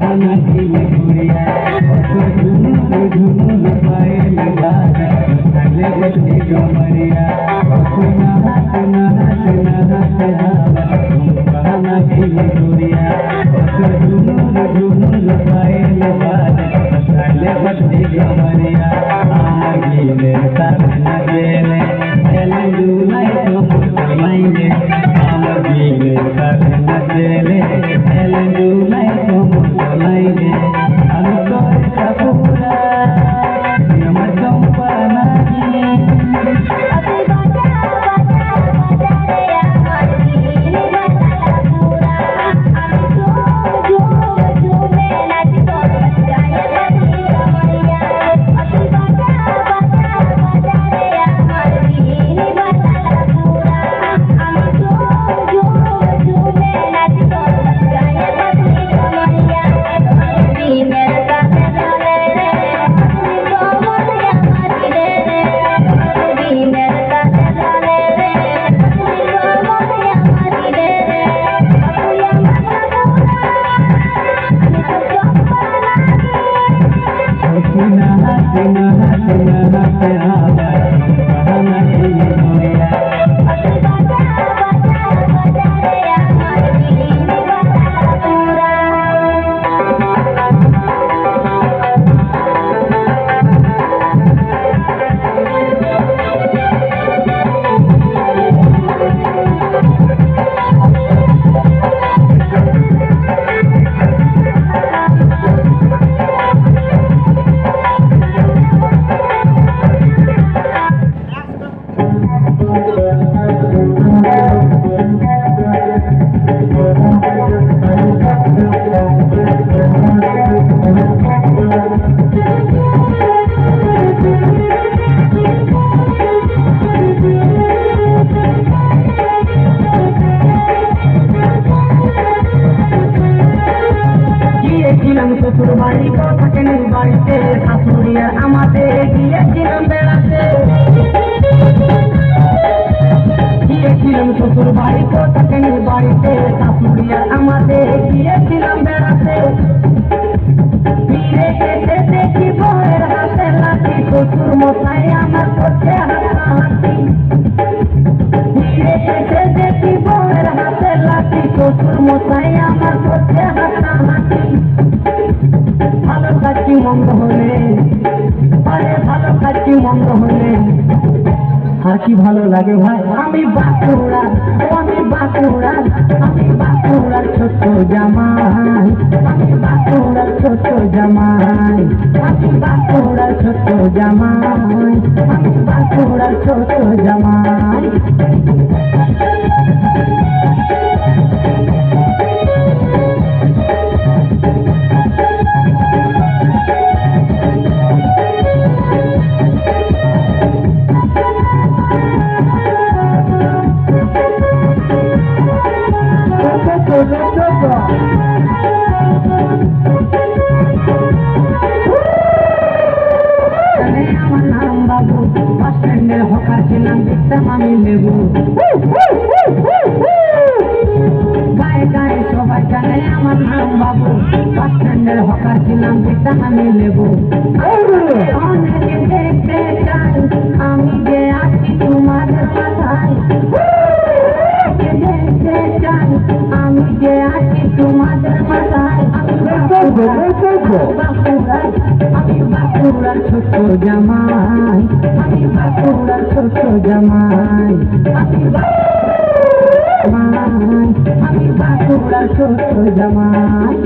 खाना खिले गुड़िया झुमुर झुमुर पायल बाजा चले बच्चे कमरिया सुना सुना सुना खाना खिले गुड़िया झुमुर झुमुर पायल बाजा चले बच्चे कमरिया आगे साथ नगेले चले दूल्हा कमर आगे साथ नगेले चले दूल्हा শ্বশুর বাড়ি থাকে নি বাড়িতে শাশুড়ি আর আমাদের গিয়েছিলাম বেড়াতে গিয়েছিলাম শ্বশুর বাড়ি থাকে নি বাড়িতে শাশুড়ি আর আমাদের গিয়েছিলাম বেড়াতে ফিরে এসে দেখি বউয়ের হাতে লাঠি শ্বশুর মশাই আমার করছে হাতাহাতি ফিরে এসে দেখি বউয়ের হাতে লাঠি শ্বশুর মশাই আমার করছে হাতাহাতি ভালো কাজটি মন্দ হলে আরে ভালো কাজটি মন্দ হলে আর কি ভালো লাগে ভাই আমি বাঁকুড়ার ছোট্ট জামাই আমি বাঁকুড়ার ছোট্ট জামাই আমি বাঁকুড়ার ছোট্ট জামাই আমি বাঁকুড়ার ছোট্ট জামাই আমার নাম বাবু বাস স্ট্যান্ডের হকার ছিলাম দেখতাম আমি লেবু গায়ে গায়ে সবাই জানে আমার নাম বাবু বাস স্ট্যান্ডের হকার ছিলাম দেখতাম আমি লেবু অনেকে দেখতে চাই আমি যে আছি তোমাদের মাথায় দেখতে চাই আমি যে আছি তোমাদের মাথায় আমি বাঁকুড়ার ছোট্ট জামাই আমি বাঁকুড়ার ছোট্ট জামাই আমি বাঁকুড়ার ছোট্ট জামাই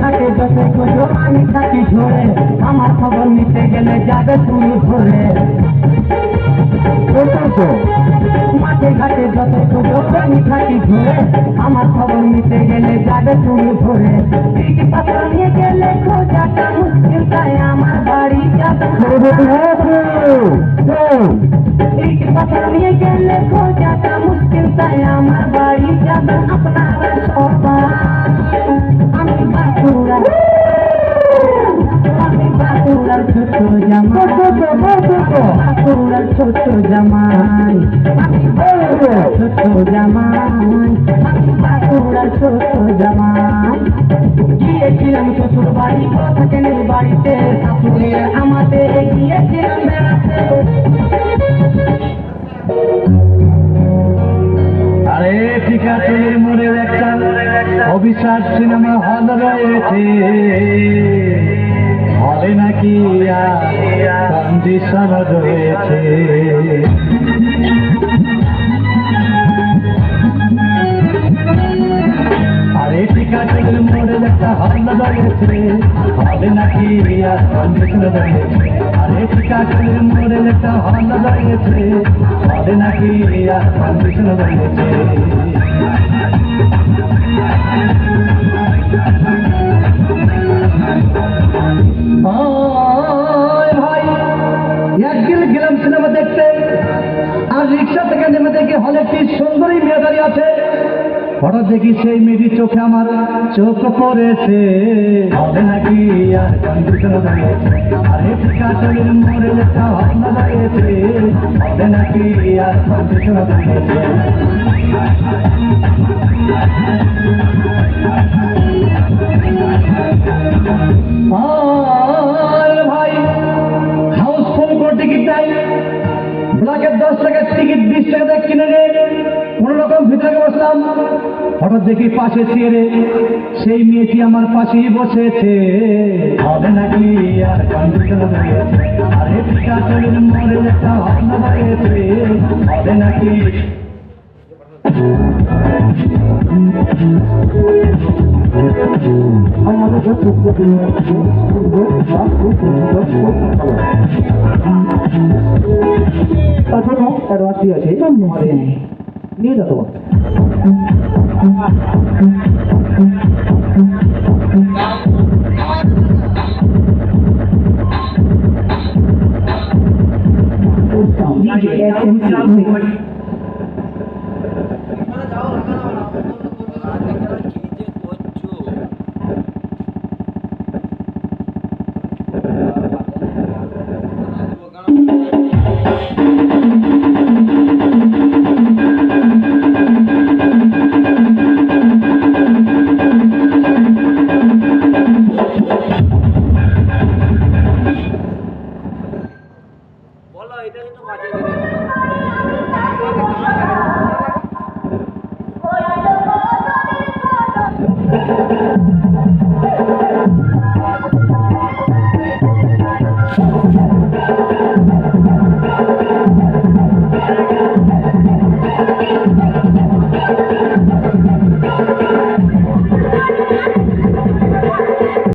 ঘাটে যত খুঁজো আমি থাকি ঝরে আমার খবর নিতে গেলে যাবে তুমি ধরে মাঠে ঘাটে যত খুঁজো আমি থাকি ঝরে আমার খবর নিতে গেলে যাবে তুমি ধরে পাত্র নিয়ে গেলে খোঁজাটা মুশকিল তাই আমার বাড়ি যাবে एक पत्थर निये गेले खो जाता मुश्किल ताई आमार बाड़ी जाबे आपनारा सोपा आमी बाकुड़ार ছোট জামাই বাকুড়ার ছোট জামাই ছোট জামাই বাকুড়ার ছোট জামাই গিয়েছিলাম শ্বশুর বাড়ি কথা কেন বাড়িতে শাশুড়ি আমাদের গিয়েছিলাম বেড়াতে আরে টিকাতলির মোড়ের একটা অবিশ্বাস সিনেমা হল রয়েছে হলে নাকি কন্ডিশন রয়েছে আরে টিকাতলির মোড়ের একটা হল রয়েছে হলে নাকি কন্ডিশন রয়েছে আরে টিকাতলির মোড়ের একটা হল রয়েছে হলে নাকি কন্ডিশন রয়েছে ভাই একদিন গেলাম সিনেমা দেখতে আর রিক্সা থেকে নেমে দেখি হলে একটি সুন্দরী মেয়ে দাঁড়িয়ে আছে হঠাৎ দেখি সেই মেয়েটির চোখে আমার চোখ পড়েছে হলে নাকি আর কন্ডিশন দাঁড়িয়েছে আরে টিকাতলির মোড়ে একটা হল দাঁড়িয়েছে হলে নাকি আর কন্ডিশন দাঁড়িয়েছে ভাই হাউসফুল করে টিকিট দেয় ব্লকের 10 টাকার টিকিট 20 টাকা কিনে নিয়ে কোন রকম ভিতরে বসলাম হঠাৎ দেখি পাশে চেয়ারে সেই মেয়েটি আমার পাশেই বসেছে হবে নাকি আর কন্ডিশন দাঁড়িয়েছে আরে টিকাতলির মোড়ে একটা হল দাঁড়িয়েছে হবে নাকি এখনো রাত্রি আছে নিয়ে যাবো